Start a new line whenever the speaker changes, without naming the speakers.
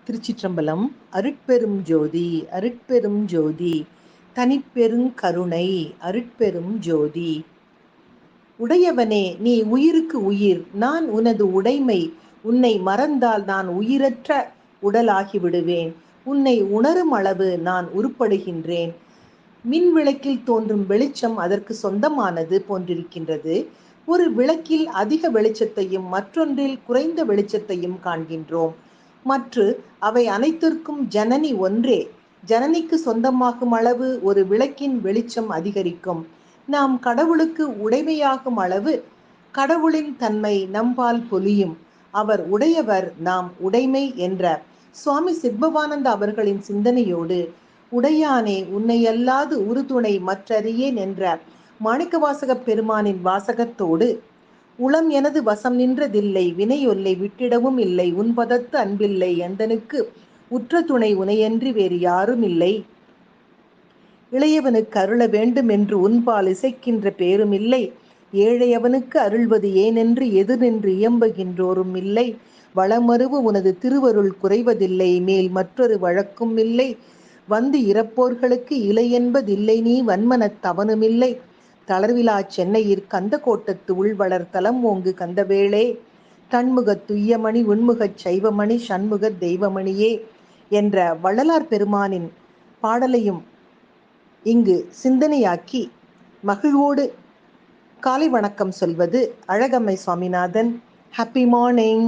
திருச்சிற்றம்பலம். அருட்பெரும் ஜோதி அருட்பெரும் ஜோதி தனிப்பெருங் கருணை அருட்பெரும் ஜோதி. உடையவனே, நீ உயிருக்கு உயிர், நான் உனது உடைமை. உன்னை மறந்தால் நான் உயிரற்ற உடலாகிவிடுவேன். உன்னை உணரும் அளவு நான் உருப்படுகின்றேன். மின் விளக்கில் தோன்றும் வெளிச்சம் அதற்கு சொந்தமானது போன்றிருக்கின்றது. ஒரு விளக்கில் அதிக வெளிச்சத்தையும் மற்றொன்றில் குறைந்த வெளிச்சத்தையும் காண்கின்றோம். மற்ற அவை அனைத்திற்கும் ஜனனி ஒன்றே. ஜனனிக்கு சொந்தமாகும் அளவு ஒரு விளக்கின் வெளிச்சம் அதிகரிக்கும். நாம் கடவுளுக்கு உடைமையாகும் அளவு கடவுளின் தன்மை நம்பால் பொலியும். அவர் உடையவர், நாம் உடைமை என்ற சுவாமி சித்பவானந்த அவர்களின் சிந்தனையோடு, உடையானே உன்னையல்லாது உறுதுணை மற்றறியேன் என்ற மாணிக்கவாசகப் பெருமானின் வாசகத்தோடு, உளம் எனது வசம் நின்றதில்லை, வினையொல்லை விட்டிடவும் இல்லை, உன்பதத்து அன்பில்லை, எந்தனுக்கு உற்ற துணை உனையன்றி வேறு யாரும் இல்லை, இளையவனுக்கு அருள வேண்டும் என்று உன்பால் இசைக்கின்ற பேரும் இல்லை, ஏழையவனுக்கு அருள்வது ஏனென்று எதிர் நின்று இயம்புகின்றோரும் இல்லை, வளமருவு உனது திருவருள் குறைவதில்லை, மேல் மற்றொரு வழக்கும் இல்லை, வந்து இறப்போர்களுக்கு இலை என்பதில்லை, நீ வன்மனத் தவனுமில்லை, தளர்விலா சென்னையிற் கந்த கோட்டத்து உள்வளர் தலம் ஓங்கு கந்தவேளே, தன்முகத் துய்யமணி உன்முகச் சைவமணி சண்முகத் தெய்வமணியே என்ற வள்ளலார் பெருமானின் பாடலையும் இங்கு சிந்தனையாக்கி மகிழ்வோடு காலை வணக்கம் சொல்வது அழகம்மை சுவாமிநாதன். Happy morning.